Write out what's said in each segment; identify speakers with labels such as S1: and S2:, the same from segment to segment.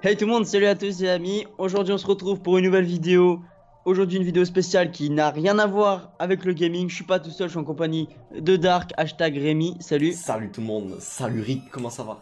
S1: Hey tout le monde, salut à tous les amis. Aujourd'hui on se retrouve pour une nouvelle vidéo. Aujourd'hui une vidéo spéciale qui n'a rien à voir avec le gaming. Je suis pas tout seul, je suis en compagnie de Dark, hashtag Rémi. Salut.
S2: Salut tout le monde, salut Rick, comment ça va?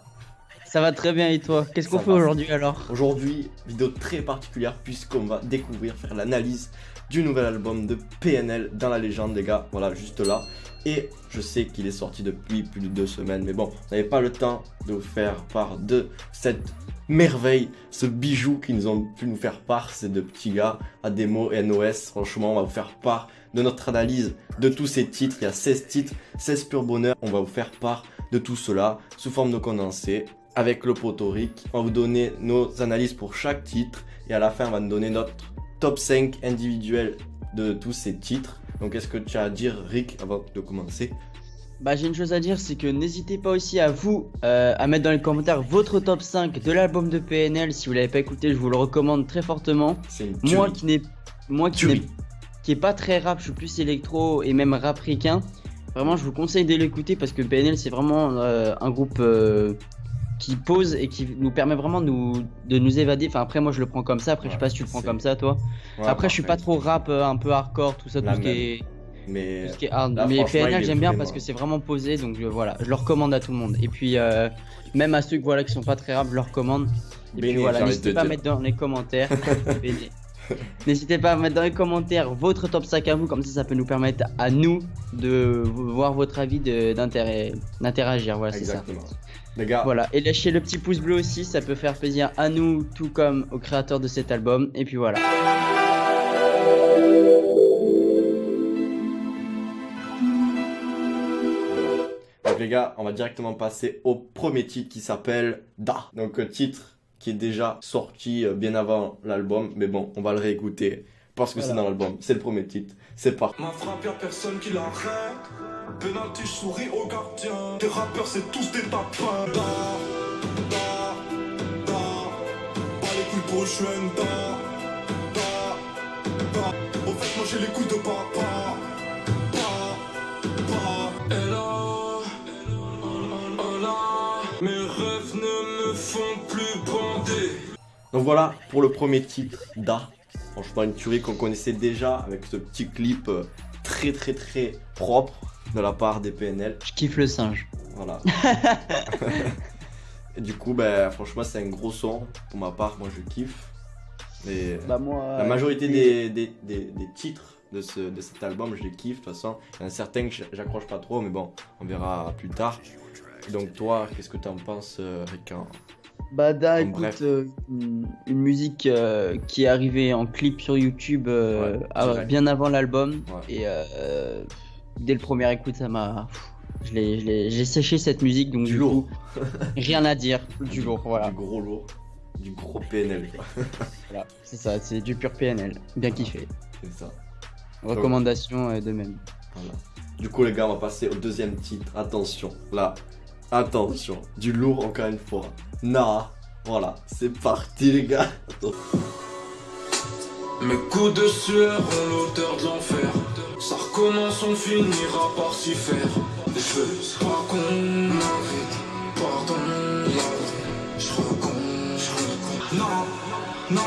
S1: Ça va très bien et toi? Qu'est-ce qu'on
S2: Ça
S1: fait
S2: va.
S1: aujourd'hui alors?
S2: Aujourd'hui, vidéo très particulière puisqu'on va découvrir, faire l'analyse du nouvel album de PNL dans la légende les gars, voilà juste là. Et je sais qu'il est sorti depuis plus de 2 semaines, mais bon, on n'avait pas le temps de vous faire part de cette merveille, ce bijou qu'ils ont pu nous faire part, ces deux petits gars, Ademo et NOS. Franchement, on va vous faire part de notre analyse de tous ces titres. Il y a 16 titres, 16 pur bonheur. On va vous faire part de tout cela sous forme de condensé avec le poteau Rick. On va vous donner nos analyses pour chaque titre et à la fin, on va nous donner notre top 5 individuel de tous ces titres. Donc, qu'est-ce que tu as à dire, Rick, avant de commencer?
S1: Bah j'ai une chose à dire, c'est que n'hésitez pas aussi à vous à mettre dans les commentaires votre top 5 de l'album de PNL. Si vous l'avez pas écouté, je vous le recommande très fortement.
S2: C'est une
S1: Moi
S2: tuerie.
S1: qui n'ai moi qui est pas très rap, je suis plus électro et même rap ricain. Vraiment, je vous conseille de l'écouter parce que PNL c'est vraiment un groupe qui pose et qui nous permet vraiment de nous évader. Enfin après moi je le prends comme ça. Après je sais
S2: Ouais,
S1: pas si tu le prends
S2: c'est-
S1: comme ça toi.
S2: Ouais,
S1: Après je suis pas
S2: pareil.
S1: trop rap, un peu hardcore, tout ça,
S2: La
S1: tout ce qui
S2: même.
S1: est
S2: Mais
S1: hard.
S2: là,
S1: Mais
S2: franchement,
S1: PNL
S2: il est
S1: j'aime bien
S2: vraiment...
S1: parce que c'est vraiment posé, donc voilà, je le recommande à tout le monde. Et puis même à ceux voilà, qui sont pas très rap, je le recommande. Et puis
S2: Béné,
S1: voilà,
S2: j'ai envie de te
S1: n'hésitez pas à
S2: dire.
S1: mettre dans les commentaires. Béné. N'hésitez pas à mettre dans les commentaires votre top 5 à vous, comme ça peut nous permettre à nous de voir votre avis, d'interagir. Voilà, c'est ça.
S2: Exactement. Les gars,
S1: Voilà, et lâchez le petit pouce bleu aussi, ça peut faire plaisir à nous, tout comme aux créateurs de cet album. Et puis voilà.
S2: donc les gars, on va directement passer au premier titre qui s'appelle Da. Donc titre qui est déjà sorti bien avant l'album, mais bon, on va le réécouter parce que c'est
S1: Voilà.
S2: dans l'album. C'est le premier titre. C'est parti.
S3: Ma frappe, y'a personne qui l'arrête. Penalty, je souris au gardien. Tes rappeurs, c'est tous des tapins. Da, da, da. Pas les couilles pour jeune, da, da, da. Au fait, moi j'ai les couilles de papa. Da, da. Et là, oh là, mes rêves ne me font plus bander.
S2: Donc voilà pour le premier titre, Da. Franchement, une tuerie qu'on connaissait déjà avec ce petit clip très très très propre de la part des PNL.
S1: Je kiffe le singe.
S2: Voilà. Et du coup, ben, franchement, c'est un gros son. Pour ma part, moi je kiffe. Et
S1: Bah moi.
S2: la majorité des titres de cet album, je les kiffe. De toute façon, il y en a certains que j'accroche pas trop, mais bon, on verra plus tard. Et donc, toi, qu'est-ce que tu en penses, Rican?
S1: Bah Da,
S2: En bref.
S1: écoute, une musique qui est arrivée en clip sur YouTube
S2: Ouais, direct.
S1: bien avant l'album.
S2: Ouais.
S1: Et dès le premier écoute, ça m'a. J'ai séché cette musique, donc
S2: Du
S1: du
S2: lourd.
S1: coup, rien à dire. Du lourd, voilà.
S2: Du gros lourd. Du gros PNL, quoi.
S1: Voilà, c'est ça, c'est du pur PNL. Bien kiffé.
S2: C'est ça.
S1: Recommandation de même.
S2: Voilà. Du coup, les gars, on va passer au deuxième titre. Attention, là, attention, du lourd encore une fois. Nah, voilà, c'est parti, les gars. Attention.
S3: Mes coups de sueur ont l'odeur de l'enfer. Ça recommence, on finira par s'y faire. Des choses pas qu'on invite. Pardon, là, je recompte. Non, non.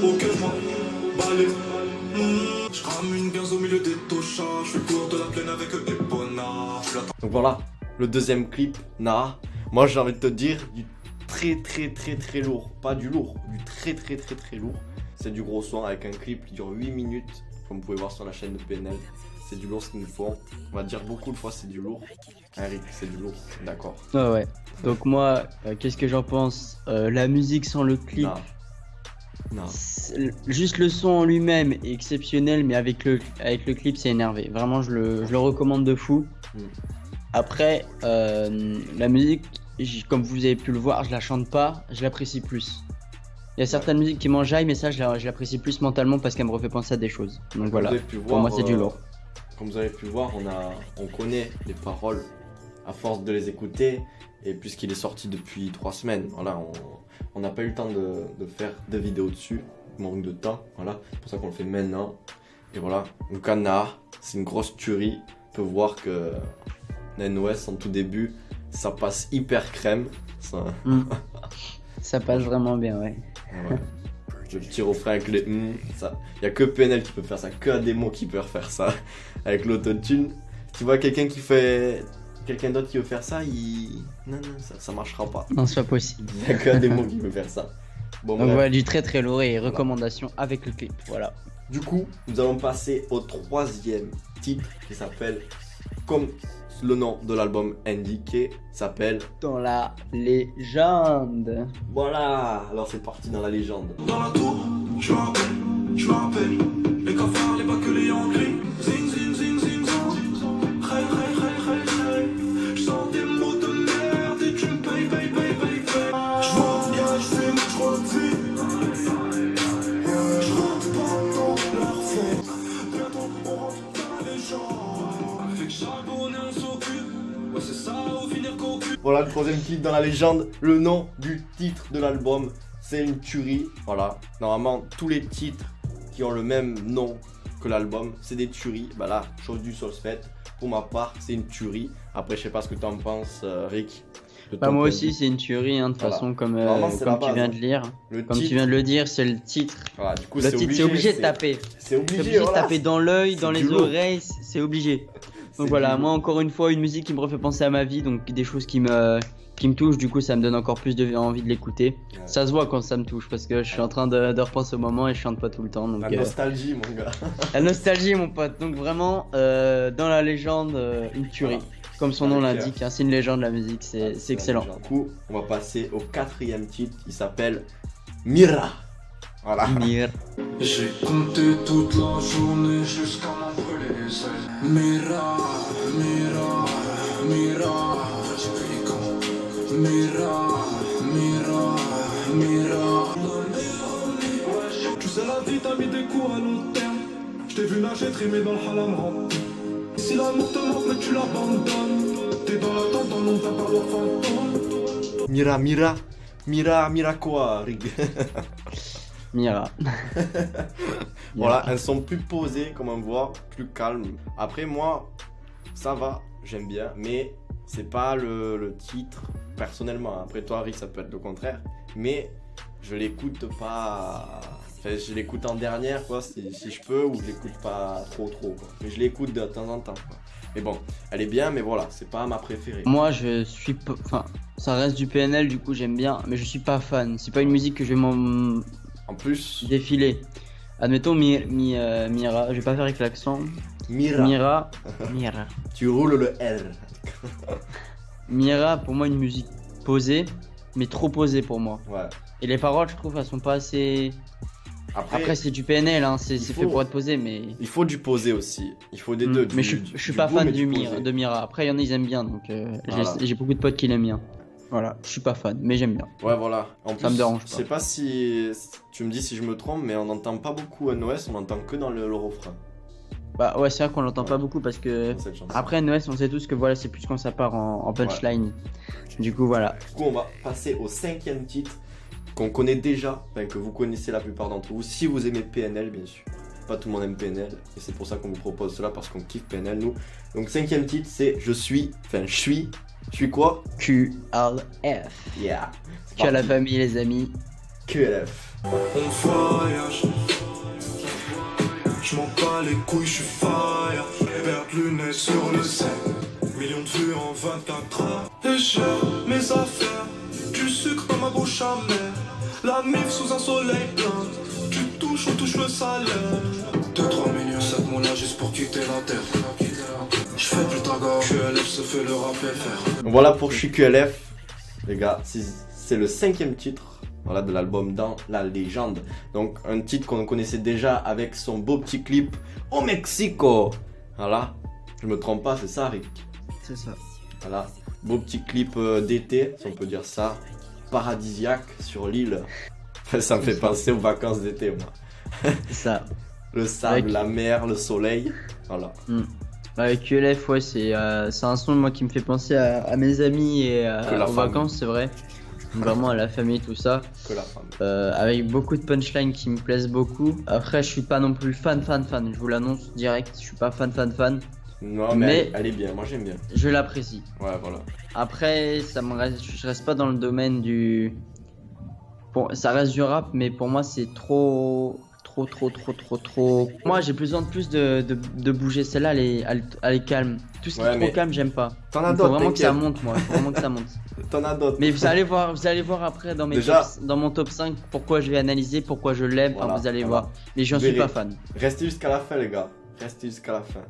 S3: Ok, je m'en balai. Je ramène bien au milieu des tochas. Je fais le tour de la plaine avec Epona. Je l'attends.
S2: Donc voilà, le deuxième clip, Nah. Moi, j'ai envie de te dire du très très très très lourd. Pas du lourd, du très très très très lourd. C'est du gros son avec un clip qui dure 8 minutes, comme vous pouvez voir sur la chaîne de PNL. C'est du lourd ce qu'ils nous font. On va dire beaucoup de fois c'est du lourd. Eric, c'est du lourd, d'accord.
S1: Ouais, ouais. Donc moi, qu'est-ce que j'en pense? La musique sans le clip.
S2: Nah. Nah.
S1: Juste le son en lui-même est exceptionnel, mais avec le clip, c'est énervé. Vraiment, je le recommande de fou.
S2: Mm.
S1: Après, la musique, comme vous avez pu le voir, je la chante pas, je l'apprécie plus. Il y a certaines musiques qui m'enjaillent, mais ça, je l'apprécie plus mentalement parce qu'elle me refait penser à des choses. Donc voilà,
S2: Vous avez pu
S1: pour
S2: voir,
S1: moi, c'est du lourd.
S2: Comme vous avez pu voir, on connaît les paroles à force de les écouter. Et puisqu'il est sorti depuis 3 semaines, voilà, on n'a pas eu le temps de faire des vidéos dessus. Manque de temps, voilà. C'est pour ça qu'on le fait maintenant. Et voilà. Donc Anna, c'est une grosse tuerie. On peut voir que NOS en tout début, ça passe hyper crème. Ça...
S1: Ça passe vraiment bien, ouais.
S2: Ouais. Le petit refrain avec les ça. Y a que PNL qui peut faire ça, que Ademo qui peut faire ça avec l'autotune. Tu vois quelqu'un qui fait. Quelqu'un d'autre qui veut faire ça, non, ça marchera pas.
S1: Non, c'est pas possible.
S2: Y a que Ademo qui peut faire ça. Bon,
S1: donc voilà, du très très lourd et recommandations avec le clip, voilà.
S2: Du coup, nous allons passer au troisième titre qui s'appelle, comme le nom de l'album indiqué, s'appelle
S1: Dans la légende.
S2: Voilà, alors c'est parti dans la légende.
S3: Dans la tour, je me rappelle. Les cafards, les bacs, les Yankees. Zing, zing, zing, zing, zing. Hey, hey, hey, hey, hey. Je sens des mots de merde et tu me payes, payes, payes, payes, payes. Je vois bien, je fume, je redis. Je rentre pendant leur fête. Bientôt, on rentre dans la légende. Avec charbonné, on s'occupe. Ouais, c'est ça, au finir cocu.
S2: Voilà le troisième titre dans la légende. Le nom du titre de l'album, c'est une tuerie. Voilà, normalement tous les titres qui ont le même nom que l'album, c'est des tueries. Bah là, chose due, chose faite. Pour ma part, c'est une tuerie. Après, je sais pas ce que t'en penses, Rick.
S1: Bah moi aussi c'est une tuerie de toute façon comme tu viens de lire. Comme tu viens de le dire, c'est le titre.
S2: Voilà, du coup,
S1: le titre c'est obligé de taper.
S2: C'est obligé
S1: de
S2: voilà,
S1: taper dans l'œil, dans les
S2: lourd.
S1: oreilles, c'est obligé. Donc voilà, moi encore une fois une musique qui me refait penser à ma vie, donc des choses qui me touchent, du coup ça me donne encore plus envie de l'écouter.
S2: Ouais.
S1: Ça se voit quand ça me touche parce que je suis en train de repenser au moment et je chante pas tout le temps. Donc,
S2: la nostalgie, mon gars.
S1: La nostalgie mon pote, donc vraiment dans la légende une tuerie. Voilà. Comme son nom l'indique, hein, c'est une légende la musique, c'est excellent.
S2: Du coup, on va passer au quatrième titre, il s'appelle Mira. Voilà.
S1: Mira.
S3: J'ai compté toute la journée jusqu'à m'en brûler les ailes. Mira, Mira, Mira. J'ai plus les cons. Mira, Mira, Mira. Tu sais la vie t'a mis des coups à long terme. Je t'ai vu nager trimé dans le halam. Si l'amour te manque mais tu l'abandonnes. T'es dans l'attente, dans l'ombre par leur fantôme.
S2: Mira, Mira, Mira, Mira quoi, Rig.
S1: Mira.
S2: Voilà, un son plus posé, comme on voit, plus calme. Après, moi, ça va, j'aime bien, mais c'est pas le titre personnellement. Après, toi, Rick, ça peut être le contraire, mais je l'écoute pas. Enfin, je l'écoute en dernière, quoi, si je peux, ou je l'écoute pas trop, quoi. Mais je l'écoute de temps en temps, quoi. Mais bon, elle est bien, mais voilà, c'est pas ma préférée.
S1: Moi, je suis enfin, ça reste du PNL, du coup, j'aime bien, mais je suis pas fan. C'est pas une musique que je vais
S2: en plus
S1: défiler. Admettons Mira, je vais pas faire avec l'accent.
S2: Mira. Tu roules le R.
S1: Mira, pour moi, une musique posée, mais trop posée pour moi.
S2: Ouais.
S1: Et les paroles, je trouve, elles sont pas assez. Après c'est du PNL, hein, c'est fait pour être posé, mais.
S2: Il faut du posé aussi. Il faut des deux.
S1: Mais je suis pas fan de Mira. Après, il y en a, ils aiment bien, donc voilà. J'ai beaucoup de potes qui l'aiment bien. Voilà, je suis pas fan, mais j'aime bien.
S2: Ouais, voilà. En plus,
S1: ça me dérange pas.
S2: Je sais pas si tu me dis si je me trompe, mais on n'entend pas beaucoup NOS, on entend que dans le refrain.
S1: Bah ouais, c'est vrai qu'on l'entend pas beaucoup parce que après NOS, on sait tous que voilà, c'est plus quand ça part en punchline. Ouais. Du coup, voilà.
S2: Du coup, on va passer au cinquième titre qu'on connaît déjà, enfin, que vous connaissez la plupart d'entre vous, si vous aimez PNL, bien sûr. Pas tout le monde aime PNL, et c'est pour ça qu'on vous propose cela, parce qu'on kiffe PNL, nous. Donc, cinquième titre, c'est Je suis quoi?
S1: QLF.
S2: Yeah.
S1: Tu as la famille, les amis.
S2: QLF.
S3: On voyage. Je m'en bats les couilles, je suis fire. Vert lunettes sur le set. Millions de vues en 24 heures. Et j'ai mes affaires. Du sucre dans ma bouche amère. La mif sous un soleil plein. Tu touches, on touche le salaire. 2-3 millions, 7 mois là juste pour quitter la terre. Je fais plus ta gorge. QLF se fait le rap FR.
S2: Voilà pour Je suis QLF. Les gars, c'est le cinquième titre. Voilà, de l'album Dans la légende. Donc un titre qu'on connaissait déjà avec son beau petit clip au Mexico. Voilà, je me trompe pas, c'est ça Rick?
S1: C'est ça.
S2: Voilà, beau petit clip d'été, si on peut dire ça. Paradisiaque sur l'île. Ça me fait penser aux vacances d'été, moi.
S1: C'est ça.
S2: Le sable, la mer, le soleil. Voilà.
S1: Avec QLF, ouais, c'est un son moi qui me fait penser à mes amis et aux vacances, c'est vrai. Vraiment à la famille, tout ça.
S2: Que la femme.
S1: Avec beaucoup de punchlines qui me plaisent beaucoup. Après, je suis pas non plus fan. Je vous l'annonce direct, je suis pas fan.
S2: Non, mais elle est bien, moi j'aime bien.
S1: Je l'apprécie.
S2: Ouais, voilà.
S1: Après, je reste pas dans le domaine du. Bon, ça reste du rap, mais pour moi, c'est trop. Moi, j'ai besoin de plus de bouger. Celle-là, elle est calme. Tout ce qui est trop calme, j'aime pas.
S2: T'en as
S1: Il faut
S2: d'autres,
S1: vraiment que ça monte, moi. Faut vraiment que ça monte.
S2: T'en as d'autres.
S1: Mais vous allez voir après dans mon top 5 pourquoi je vais analyser, pourquoi je l'aime.
S2: Voilà,
S1: vous allez voir. Mais j'en suis pas fan.
S2: Restez jusqu'à la fin, les gars. Restez jusqu'à la fin.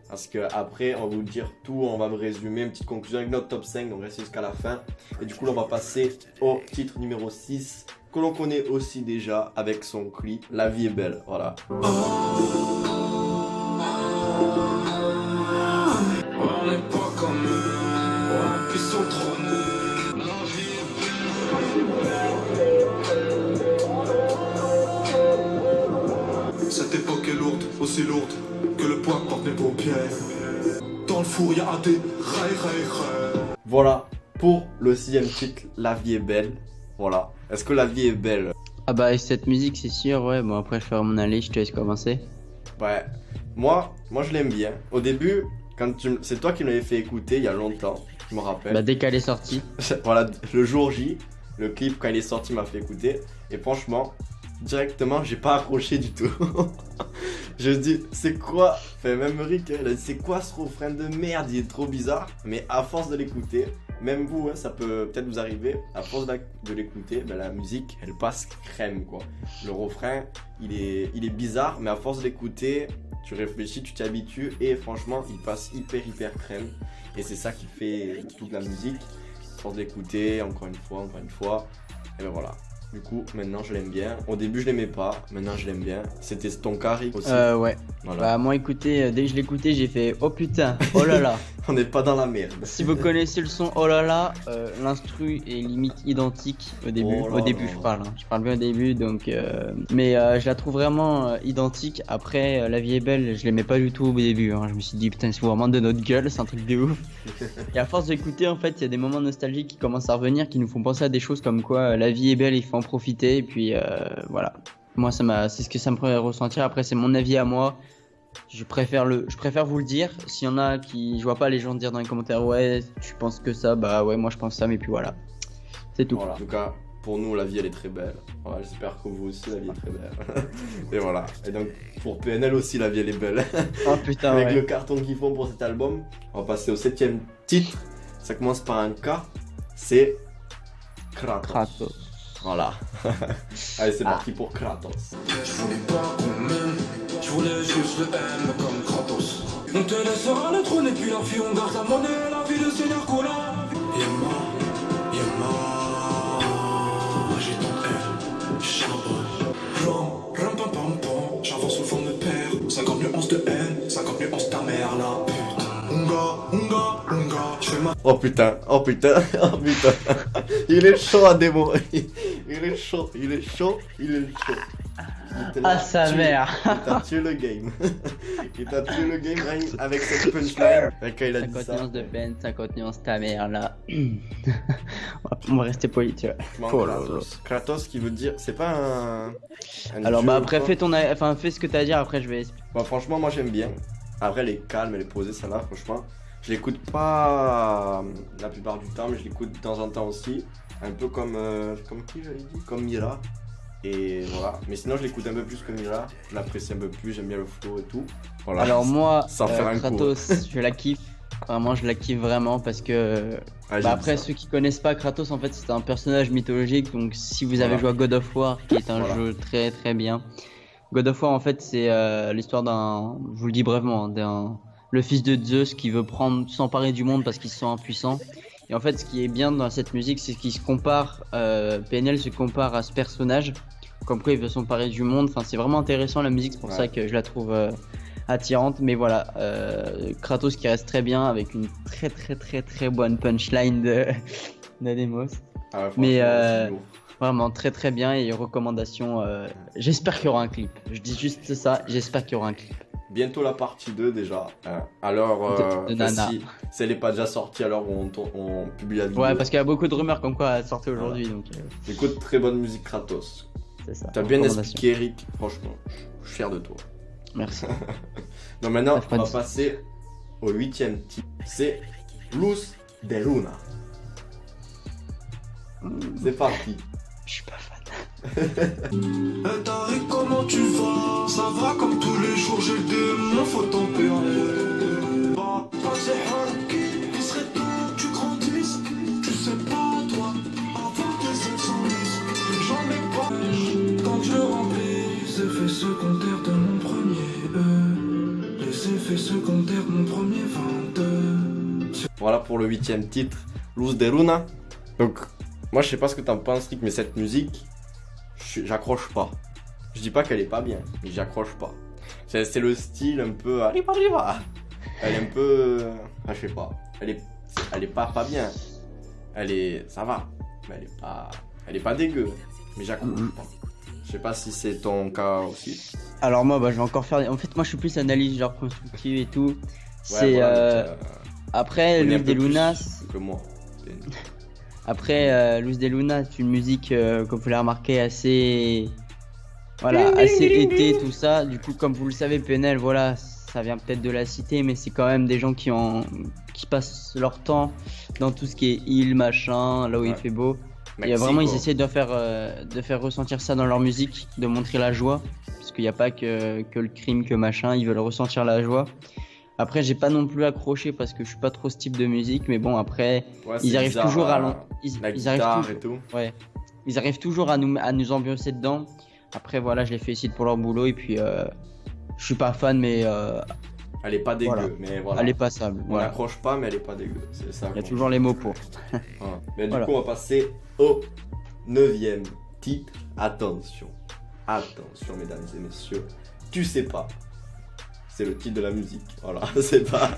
S2: Parce que après, on va vous dire tout, on va vous résumer une petite conclusion avec notre top 5, donc restez jusqu'à la fin. Et du coup, là, on va passer au titre numéro 6, que l'on connaît aussi déjà avec son clip La vie est belle. Voilà.
S3: On n'est pas comme eux, on appuie sur le trône. Cette époque est lourde, aussi lourde que le poids porte mes paupières. Dans le four, y'a des ray.
S2: Voilà pour le 6ème titre, La vie est belle. Voilà. Est-ce que la vie est belle?
S1: Ah bah, avec cette musique, c'est sûr, ouais. Bon, après, je ferai mon allée, je te laisse commencer.
S2: Ouais. Moi je l'aime bien. Au début, c'est toi qui me l'avais fait écouter il y a longtemps, je me rappelle.
S1: Bah, dès qu'elle est sortie.
S2: Voilà, le jour J, le clip quand il est sorti m'a fait écouter. Et franchement, directement, j'ai pas accroché du tout. Je dis, c'est quoi? Enfin, même Rick, elle a dit, c'est quoi ce refrain de merde? Il est trop bizarre. Mais à force de l'écouter, même vous, hein, ça peut peut-être vous arriver. À force de l'écouter, ben, la musique, elle passe crème, quoi. Le refrain, il est bizarre, mais à force de l'écouter, tu réfléchis, tu t'habitues. Et franchement, il passe hyper crème. Et c'est ça qui fait toute la musique. À force d'écouter, encore une fois. Et ben voilà. Du coup, maintenant je l'aime bien. Au début, je l'aimais pas. Maintenant, je l'aime bien. C'était Stonkari aussi.
S1: Ouais.
S2: Voilà.
S1: Bah, moi, écoutez, dès que je l'écoutais, j'ai fait oh putain, oh là là.
S2: On n'est pas dans la merde.
S1: Si vous connaissez le son oh là là, l'instru est limite identique au début.
S2: Oh là
S1: Au début,
S2: là.
S1: je parle. Hein. Je parle bien au début, donc. Mais je la trouve vraiment identique. Après, La vie est belle, je l'aimais pas du tout au début. Hein. Je me suis dit putain, c'est vraiment de notre gueule, c'est un truc de ouf. Et à force d'écouter, en fait, il y a des moments nostalgiques qui commencent à revenir, qui nous font penser à des choses comme quoi la vie est belle, il faut en profiter. Et puis voilà. Moi, c'est ce que ça me ferait ressentir. Après, c'est mon avis à moi. Je préfère vous le dire. S'il y en a qui, je vois pas les gens dire dans les commentaires, ouais, tu penses que ça, bah ouais, moi je pense ça, mais puis voilà. C'est tout.
S2: Voilà. En tout cas, pour nous, la vie elle est très belle. Voilà, j'espère que vous aussi, la vie est très belle. Et voilà. Et donc, pour PNL aussi, la vie elle est belle.
S1: Oh putain,
S2: Avec
S1: ouais.
S2: le carton qu'ils font pour cet album, on va passer au 7ème titre. Ça commence par un K. C'est Kratos. Voilà. Allez, c'est parti pour Kratos.
S3: Je voulais pas qu'on m'aime, je voulais juste le M comme Kratos. On te laissera le trône et puis la vie, on garde la monnaie, la vie de Seigneur Cola. Yama, j'ai ton R, charbonne. Ram, pam, pam, pam, j'avance sous forme de père. 50 nuances de haine, 50 nuances ta mère, la putain. Unga, je fais ma.
S2: Oh putain. Il est chaud à démo. Il est chaud.
S1: Ah sa mère.
S2: Il t'a tué le game. Il t'a tué le game avec cette punchline. Quand il a dit
S1: 50
S2: ça.
S1: nuances de peine, 50 nuances ta mère là. On va rester poli, tu vois. Oh là là.
S2: Kratos qui veut dire, c'est pas un
S1: Alors
S2: dieu
S1: bah
S2: ou
S1: après
S2: quoi
S1: fais ce que t'as à dire, après je vais expliquer.
S2: Bon, franchement, moi j'aime bien. Après, elle est calme, elle est posée, ça là, franchement. Je l'écoute pas la plupart du temps, mais je l'écoute de temps en temps aussi. Un peu comme qui j'avais dit? Comme Mira. Et voilà. Mais sinon, je l'écoute un peu plus que Mira. Je l'apprécie un peu plus, j'aime bien le flow et tout. Voilà.
S1: Alors moi,
S2: Sans faire un
S1: Kratos, je la kiffe. Vraiment, je la kiffe vraiment parce que.
S2: Ah, j'aime
S1: Après,
S2: ça.
S1: ceux qui connaissent pas Kratos, en fait, c'est un personnage mythologique. Donc, si vous avez
S2: Voilà.
S1: joué à God of War, qui est un
S2: Voilà.
S1: jeu très très bien. God of War, en fait, c'est l'histoire d'un. Je vous le dis brièvement, le fils de Zeus qui veut s'emparer du monde parce qu'il se sent impuissant. Et en fait, ce qui est bien dans cette musique, c'est qu'il se compare. PNL se compare à ce personnage. Comme quoi, il veut s'emparer du monde. Enfin, c'est vraiment intéressant la musique. C'est pour ça que je la trouve attirante. Mais voilà, Kratos qui reste très bien avec une très bonne punchline de Demos.
S2: Ah, ouais,
S1: Mais
S2: franchement, c'est lourd.
S1: vraiment très bien. Et recommandation. J'espère qu'il y aura un clip. Je dis juste ça. J'espère qu'il y aura un clip.
S2: Bientôt la partie 2 déjà. Alors,
S1: De Nana.
S2: si elle n'est pas déjà sortie, alors on publie la vidéo.
S1: Ouais, parce qu'il y a beaucoup de rumeurs comme quoi elle sortait aujourd'hui. Donc,
S2: Écoute, très bonne musique Kratos.
S1: c'est ça.
S2: T'as bien
S1: Recommandation.
S2: expliqué, Eric. Franchement, je suis fier de toi.
S1: Merci.
S2: Donc maintenant,
S1: Ça fera
S2: on va
S1: du-
S2: passer au 8ème titre, c'est Luz de Luna. C'est parti.
S1: Je suis pas fan.
S3: Tariq, comment tu vas? Ça va comme tous les jours, j'ai le démon, faut tempérer. Bah, c'est Harki, il serait temps que tu grandisses. Tu sais pas, toi, avant tes 710, j'en ai pas. Quand je remplis les effets secondaires de mon premier les effets secondaires de mon premier 22.
S2: Voilà pour le 8ème titre, Luz de Luna. Donc, moi je sais pas ce que t'en penses, Rick, mais cette musique, j'accroche pas. Je dis pas qu'elle est pas bien, mais j'accroche pas. C'est le style un peu. Arriba. Elle est un peu. Enfin, je sais pas. Elle est pas bien. Ça va. Mais elle est pas dégueu. Mais j'accroche pas. Je sais pas si c'est ton cas aussi.
S1: Alors moi, je vais encore faire. En fait, moi, je suis plus analyse genre constructive et tout.
S2: Ouais,
S1: C'est
S2: voilà,
S1: après Luz de Luna.
S2: Que moi.
S1: Après Luz de Luna, c'est une musique comme vous l'avez remarqué assez. Voilà, assez été, tout ça. Du coup, comme vous le savez, PNL, voilà, ça vient peut-être de la cité, mais c'est quand même des gens qui passent leur temps dans tout ce qui est île, machin, là où il fait beau. Et vraiment, ils essaient de faire ressentir ça dans leur musique, de montrer la joie, parce qu'il n'y a pas que le crime, que machin, ils veulent ressentir la joie. Après, j'ai pas non plus accroché parce que je suis pas trop ce type de musique, mais bon, après, ils arrivent toujours à ils arrivent toujours à nous ambiancer dedans. Après, voilà, je les félicite pour leur boulot et puis je suis pas fan, mais
S2: elle est pas dégueu,
S1: voilà.
S2: Mais voilà.
S1: Elle est passable.
S2: On n'accroche pas, mais elle est pas dégueu. C'est ça.
S1: Il y a toujours les mots pour.
S2: Mais du coup, on va passer au 9ème titre. Attention, mesdames et messieurs. Tu sais pas. C'est le titre de la musique. Voilà, c'est pas.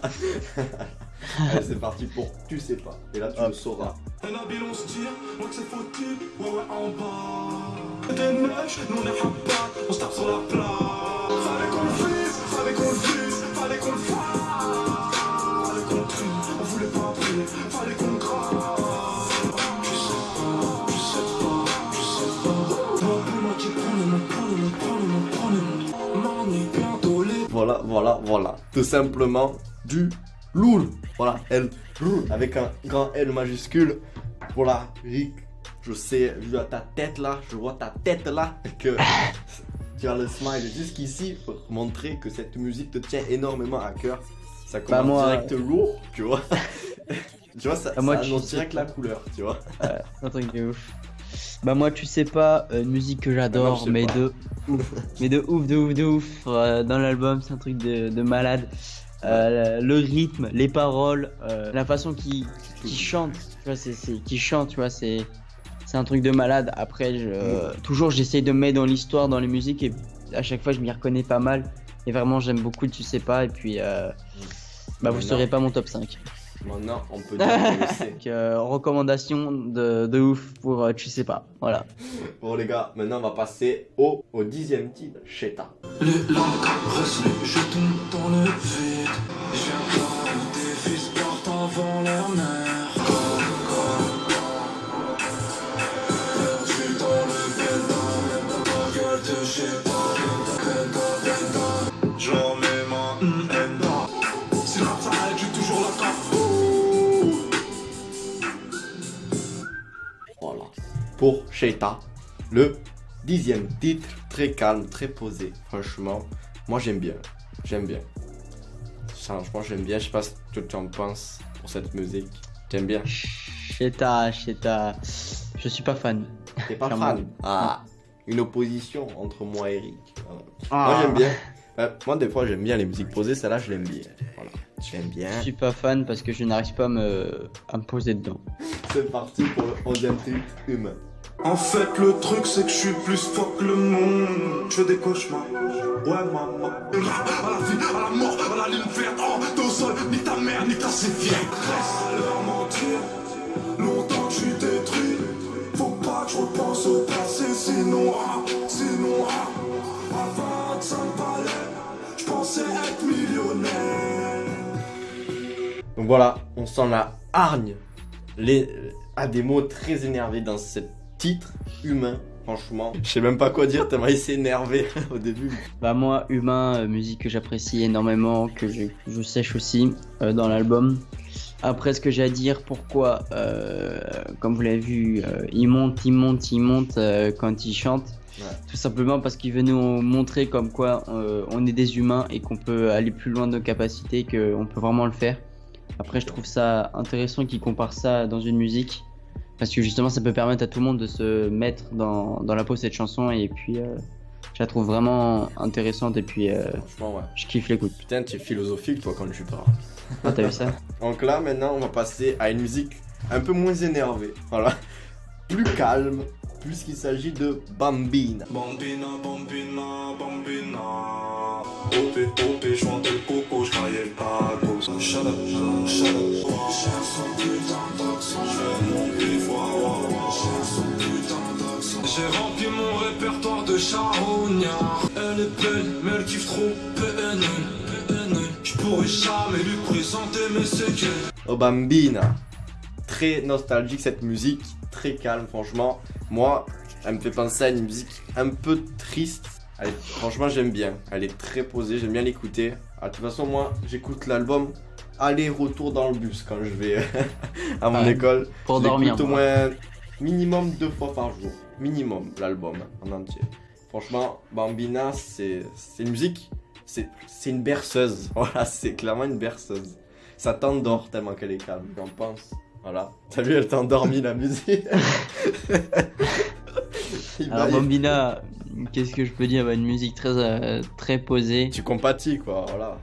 S2: Allez, c'est parti pour Tu sais pas. Et là, tu le sauras.
S3: Nabil, on se tire, moi que c'est fautif, ouais, en bas. Des neiges, nous on est pas, on se tape sur la plage. Fallait qu'on le vise, fallait qu'on le fasse. Fallait qu'on trie, on voulait pas prier, fallait qu'on grave. Tu sais pas. Moi qui prends le monde. Manier bientôt les.
S2: Voilà. Tout simplement du loul. Voilà, L, avec un grand L majuscule. Voilà, Rick, je sais, vu à ta tête là, je vois ta tête là, que tu as le smile jusqu'ici pour montrer que cette musique te tient énormément à cœur. Ça commence direct lourd, tu vois. Tu vois, ça annonce direct la couleur, tu vois.
S1: Un truc de ouf. Bah moi, tu sais pas, une musique que j'adore, mais de ouf, dans l'album, c'est un truc de malade. Le rythme, les paroles, la façon qu'il chante, tu vois, qu'il chante, tu vois, c'est un truc de malade. Après, toujours j'essaye de me mettre dans l'histoire, dans les musiques, et à chaque fois je m'y reconnais pas mal. Et vraiment, j'aime beaucoup, tu sais pas, et puis vous serez pas mon top 5.
S2: Maintenant, on peut dire que c'est.
S1: Donc, recommandation de ouf pour tu sais pas, voilà.
S2: Bon les gars, maintenant on va passer au 10ème titre, Sheta.
S3: Les lampes caressent les jetons dans le vide. Je viens voir où des fils partent avant leur mère. Perdu dans le bénin, ta gueule de j'ai pas. J'en mets ma haine. Si le rap s'arrête, j'ai toujours la carte.
S2: Voilà. Pour Sheta, le 10ème titre, très calme, très posé. Franchement, moi j'aime bien. Franchement, j'aime bien. Je sais pas ce que tu en penses pour cette musique. T'aimes bien?
S1: Sheta, je suis pas fan.
S2: T'es pas fan? Ah, une opposition entre moi et Eric.
S1: Ah.
S2: Moi j'aime bien. Moi des fois j'aime bien les musiques posées, celle-là je l'aime bien. Voilà, j'aime bien.
S1: Je suis pas fan parce que je n'arrive pas à me poser dedans.
S2: C'est parti pour le 11ème titre, Humain.
S3: En fait, le truc, c'est que je suis plus fort que le monde. Je fais des cauchemars. Ouais, maman. À la vie, à la mort, à la ligne verte. Oh, t'es au sol, nique ta mère, nique ta sévière. Reste à leur mentir. Longtemps que je suis détruit. Faut pas que je repense au passé, sinon, à 25 balais, je pensais être millionnaire.
S2: Donc voilà, on sent la hargne. À des mots très énervés dans ce titre, Humain. Franchement, je sais même pas quoi dire, tellement il s'est énervé au début.
S1: Bah moi, Humain, musique que j'apprécie énormément, que je sèche aussi dans l'album. Après, ce que j'ai à dire, pourquoi, comme vous l'avez vu, il monte quand il chante.
S2: Ouais.
S1: Tout simplement parce qu'il veut nous montrer comme quoi on est des humains et qu'on peut aller plus loin de nos capacités, qu'on peut vraiment le faire. Après, je trouve ça intéressant qu'il compare ça dans une musique, parce que justement, ça peut permettre à tout le monde de se mettre dans la peau de cette chanson, et puis je la trouve vraiment intéressante, et puis
S2: Franchement, ouais.
S1: je kiffe l'écoute.
S2: Putain, tu es philosophique, toi, quand tu parles.
S1: Ah, t'as vu ça?
S2: Donc là, maintenant, on va passer à une musique un peu moins énervée. Voilà. Plus calme, puisqu'il s'agit de Bambina.
S3: Bambina, bambina, bambina. Topé, topé, je vendais le coco, je travaillais le taco. Shut up, shut up. J'ai son putain d'accent, je fais mon bivouac. J'ai son putain d'accent. J'ai rempli mon répertoire de charognard. Elle est belle, mais elle kiffe trop PNL. Je pourrais jamais lui présenter mes séquelles.
S2: Oh Bambina. Très nostalgique cette musique, très calme, franchement. Moi, elle me fait penser à une musique un peu triste. Franchement, j'aime bien. Elle est très posée, j'aime bien l'écouter. De toute façon, moi, j'écoute l'album aller-retour dans le bus quand je vais à mon école.
S1: Pour
S2: Je
S1: dormir.
S2: l'écoute au moins minimum 2 fois par jour. Minimum, l'album en entier. Franchement, Bambina, c'est une musique, c'est une berceuse. Voilà, c'est clairement une berceuse. Ça t'endort tellement qu'elle est calme, j'en pense. Voilà. T'as vu, elle t'a endormi la musique.
S1: Alors Bambina, qu'est-ce que je peux dire? Bah, une musique très posée.
S2: Tu compatis quoi, voilà.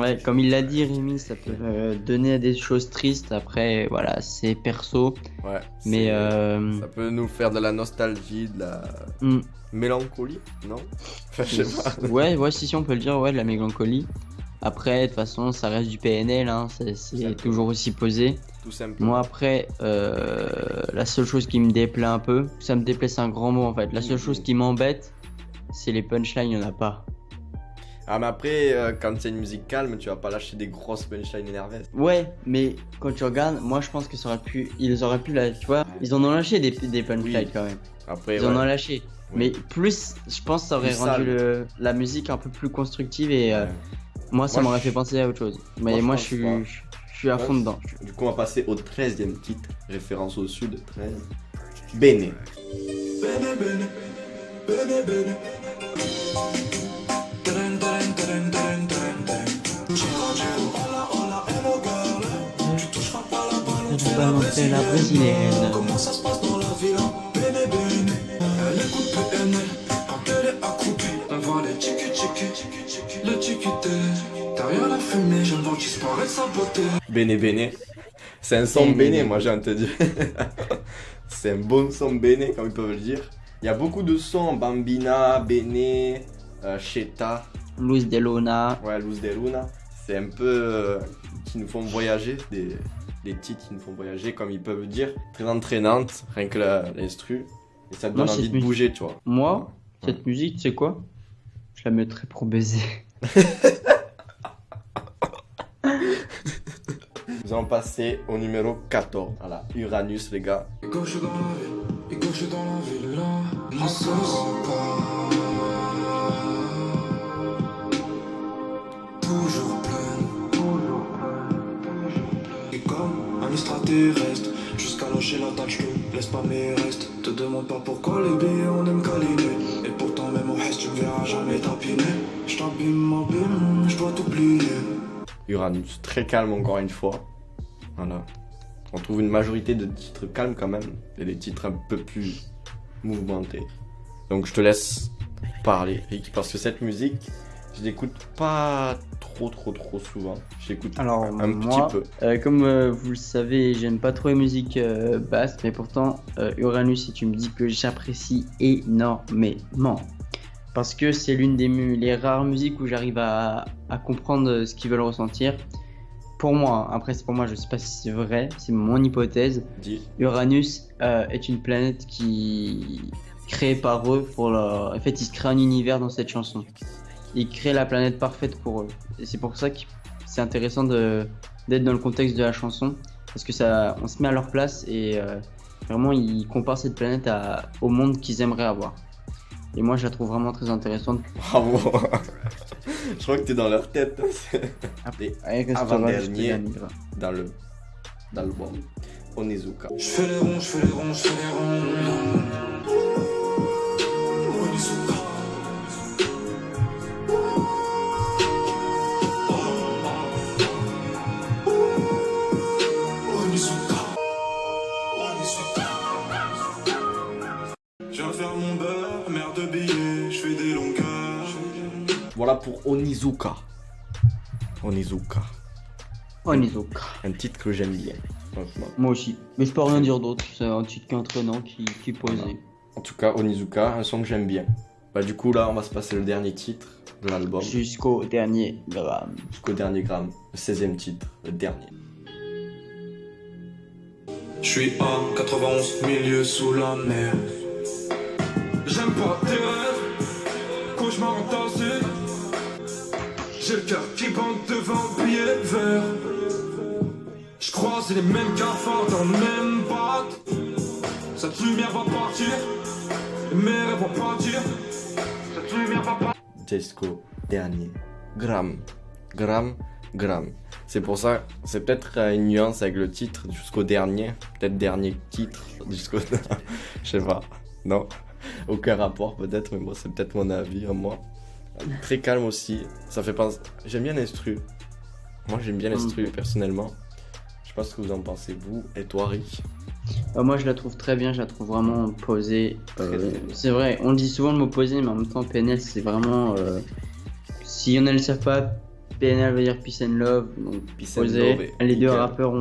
S1: Ouais, comme il l'a dit Rémi, ça peut donner à des choses tristes. Après, voilà, c'est perso.
S2: Ouais.
S1: Mais
S2: ça peut nous faire de la nostalgie, de la mélancolie, non? Enfin, je sais pas.
S1: Ouais, si on peut le dire, ouais, de la mélancolie. Après, de toute façon, ça reste du PNL, hein, c'est toujours aussi posé.
S2: Tout simplement.
S1: Moi, après, la seule chose qui me déplaît un peu, ça me déplaît, c'est un grand mot en fait. La seule chose qui m'embête, c'est les punchlines, il n'y en a pas.
S2: Ah, mais après, quand c'est une musique calme, tu vas pas lâcher des grosses punchlines énervées.
S1: Ouais, mais quand tu regardes, moi je pense que ils auraient pu, là, tu vois, ils en ont lâché des punchlines
S2: Oui.
S1: quand même.
S2: Après,
S1: Ils en ont lâché.
S2: Oui.
S1: Mais plus, je pense que ça aurait
S2: Plus
S1: rendu
S2: sale.
S1: la musique un peu plus constructive et
S2: Ouais.
S1: moi ça
S2: Moi,
S1: m'aurait
S2: je-
S1: fait penser à autre chose. Mais
S2: je
S1: moi
S2: pense
S1: je
S2: pas.
S1: suis à fond
S2: Ouais.
S1: dedans.
S2: Du coup, on va passer au 13e titre, référence au sud, 13. Bene.
S3: Bene, bene, bene, bene. Tren, tren, tren, tren, tren, tren. Chico, chico, hola, hola, hello girl. Tu toucheras pas la balle, on te fait la brésilienne. Comment ça se passe dans la villa? Bene, bene. Elle écoute PNL quand elle est accroupie. On voit les tiki-tiki, le tiki-té. Derrière la fumée, je ne vois disparaître sa beauté.
S2: Bene Bene. C'est un son
S1: Bene,
S2: Bene,
S1: Bene.
S2: moi j'ai envie de te dire. C'est un bon son Bene, comme ils peuvent le dire. Il y a beaucoup de sons, Bambina, Bene, Cheta,
S1: Luis de Luna.
S2: ouais, Luz de Luna. C'est un peu qui nous font voyager, des titres qui nous font voyager, comme ils peuvent dire. Très entraînante, rien que l'instru. Et ça te donne
S1: Moi,
S2: envie
S1: cette
S2: de bouger, tu vois.
S1: Moi, cette musique, tu sais quoi? Je la mettrais pour baiser.
S2: Nous allons passer au numéro 14. Voilà, Uranus, les gars.
S3: Et quand je suis dans la ville, et quand je suis dans la ville là, ne cesse pas. Toujours pleine. Et comme un extraterrestre, jusqu'à lâcher la tâche, je te laisse pas mes restes. Te demande pas pourquoi les billets on aime câliner. Et pourtant même au reste tu me verras jamais tapiner. Je t'abîme, m'abîme, je dois t'oublier.
S2: Uranus, très calme encore une fois. Voilà. On trouve une majorité de titres calmes quand même, et des titres un peu plus mouvementés. Donc je te laisse parler, Rick, parce que cette musique, je l'écoute pas trop souvent. Je l'écoute
S1: Alors
S2: un
S1: moi,
S2: petit peu.
S1: comme vous le savez, j'aime pas trop les musiques basses, mais pourtant Uranus, si tu me dis que j'apprécie énormément. Parce que c'est l'une les rares musiques où j'arrive à comprendre ce qu'ils veulent ressentir. Pour moi, après c'est pour moi, je sais pas si c'est vrai, c'est mon hypothèse.
S2: Dis.
S1: Uranus est une planète qui créée par eux en fait, ils se créent un univers dans cette chanson. Ils créent la planète parfaite pour eux. Et c'est pour ça que c'est intéressant d'être dans le contexte de la chanson, parce que on se met à leur place et Vraiment, ils comparent cette planète au monde qu'ils aimeraient avoir. Et moi, je la trouve vraiment très intéressante.
S2: Bravo. Je crois que t'es dans leur tête. Et
S1: Avec
S2: avant-dernier dans l'album, Onizuka.
S3: Je fais les ronds, je fais les ronds, je fais les ronds. Onizuka. Onizuka. Onizuka. Je viens faire mon beurre, merde de billets, je fais des longueurs.
S2: Voilà pour Onizuka. Onizuka.
S1: Onizuka.
S2: Un titre que j'aime bien, franchement.
S1: Moi aussi. Mais je peux rien dire d'autre. C'est un titre qu'entraînant qui posait.
S2: Voilà. En tout cas, Onizuka, un son que j'aime bien. Bah du coup là, on va se passer le dernier titre de l'album.
S1: Jusqu'au dernier gramme.
S2: Jusqu'au dernier gramme. Le 16e titre, le dernier.
S3: Je suis à 91 milieu sous la mer. J'aime pas tes rêves, cauchemar entassé. J'ai le cœur qui bande devant billet vert. Je croise les mêmes cafards dans le même bac. Cette lumière va partir, mes rêves vont partir. Cette lumière va partir.
S2: Jusqu'au dernier gramme. Gramme. C'est pour ça, c'est peut-être une nuance avec le titre jusqu'au dernier. Peut-être dernier titre jusqu'au... Je sais pas. Non. Aucun rapport peut-être, mais moi c'est peut-être mon avis à moi. Très calme aussi. Ça fait penser... J'aime bien l'instru. Moi j'aime bien l'instru personnellement. Je sais pas ce que vous en pensez vous. Et toi Rick?
S1: Moi, je la trouve très bien. Je la trouve vraiment posée.
S2: Très bien.
S1: C'est vrai. On dit souvent le mot posé, mais en même temps, PNL, c'est vraiment... Si y en a le savent pas, PNL veut dire Peace and Love. Donc
S2: Peace and
S1: posé.
S2: love et
S1: Les deux
S2: nickel.
S1: rappeurs,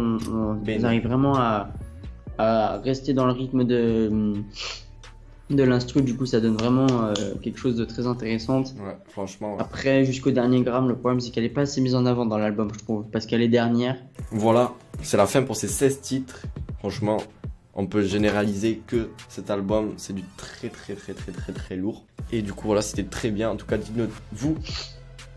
S1: ils arrivent vraiment à rester dans le rythme de l'instru. Du coup, ça donne vraiment quelque chose de très intéressant.
S2: Ouais, franchement. Ouais.
S1: Après, jusqu'au dernier gramme, le problème c'est qu'elle est pas assez mise en avant dans l'album, je trouve, parce qu'elle est dernière.
S2: Voilà, c'est la fin pour ces 16 titres. Franchement, on peut généraliser que cet album, c'est du très lourd. Et du coup, voilà, c'était très bien. En tout cas, dites-nous, vous,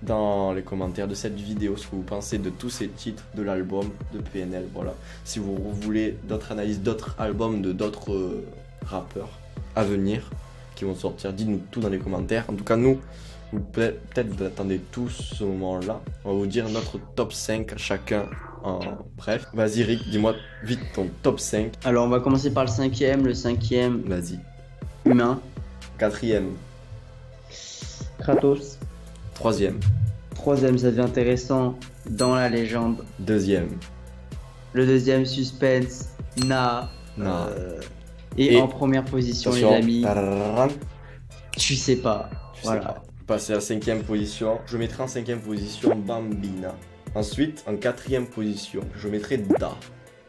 S2: dans les commentaires de cette vidéo, ce que vous pensez de tous ces titres de l'album de PNL. Voilà, si vous voulez d'autres analyses, d'autres albums de d'autres rappeurs à venir qui vont sortir, dites-nous tout dans les commentaires. En tout cas, nous, peut-être vous attendez tous ce moment-là. On va vous dire notre top 5 chacun en bref. Vas-y Rick, dis-moi vite ton top 5.
S1: Alors, on va commencer par le cinquième. Le cinquième,
S2: Vas-y.
S1: Humain.
S2: 4e,
S1: Kratos.
S2: 3e,
S1: Troisième, ça devient intéressant, Dans la légende.
S2: 2e.
S1: Le deuxième, Suspense. Na.
S2: Na.
S1: Et
S2: Et
S1: en première position,
S2: Attention.
S1: les amis,
S2: Tararam.
S1: tu sais pas.
S2: Je sais
S1: Voilà.
S2: pas. Passer à la 5e position. Je mettrai en 5e position Bambina. Ensuite, en 4e position, je mettrai Da.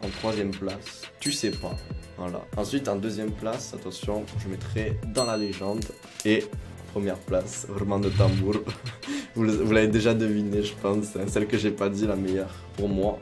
S2: En 3e place, Tu sais pas. Voilà. Ensuite, en 2e place, attention, je mettrai Dans la légende. Et en première place, Roulement de tambour. Vous l'avez déjà deviné, je pense. C'est celle que j'ai pas dit, la meilleure. Pour moi,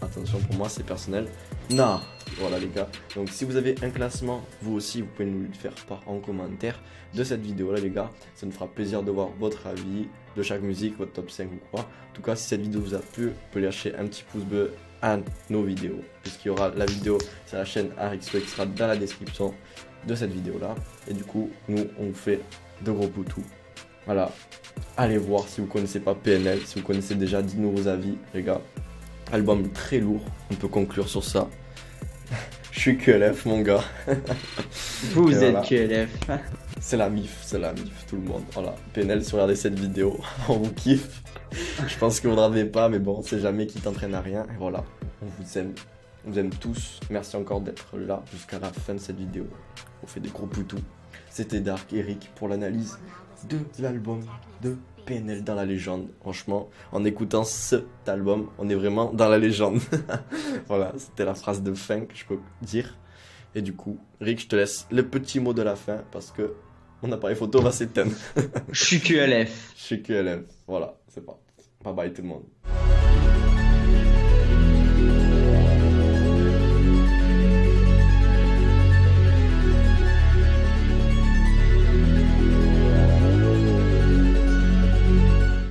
S2: attention, pour moi, c'est personnel. Na. Voilà les gars. Donc si vous avez un classement, vous aussi, vous pouvez nous le faire part en commentaire de cette vidéo là les gars. Ça nous fera plaisir de voir votre avis de chaque musique, votre top 5 ou quoi. En tout cas, si cette vidéo vous a plu, vous pouvez lâcher un petit pouce bleu à nos vidéos. Puisqu'il y aura la vidéo sur la chaîne Arixo qui sera dans la description de cette vidéo là. Et du coup, nous, on vous fait de gros poutous. Voilà. Allez voir si vous connaissez pas PNL. Si vous connaissez déjà, dites-nous vos avis les gars. Album très lourd, on peut conclure sur ça. Je suis QLF mon gars.
S1: Vous
S2: Et
S1: êtes
S2: voilà.
S1: QLF.
S2: C'est la mif, tout le monde. Voilà, PNL, si vous regardez cette vidéo, on vous kiffe. Je pense que vous ne regardez pas, mais bon, on sait jamais qui t'entraîne à rien. Et voilà, on vous aime tous. Merci encore d'être là jusqu'à la fin de cette vidéo. On fait des gros poutous. C'était Dark Eric pour l'analyse de l'album de PNL dans la légende. Franchement, en écoutant cet album, on est vraiment dans la légende. Voilà, c'était la phrase de fin que je peux dire. Et du coup, Rick, je te laisse le petit mot de la fin parce que mon appareil photo va s'éteindre.
S1: Je suis QLF.
S2: Je suis QLF. Voilà, c'est pas. Bye bye tout le monde.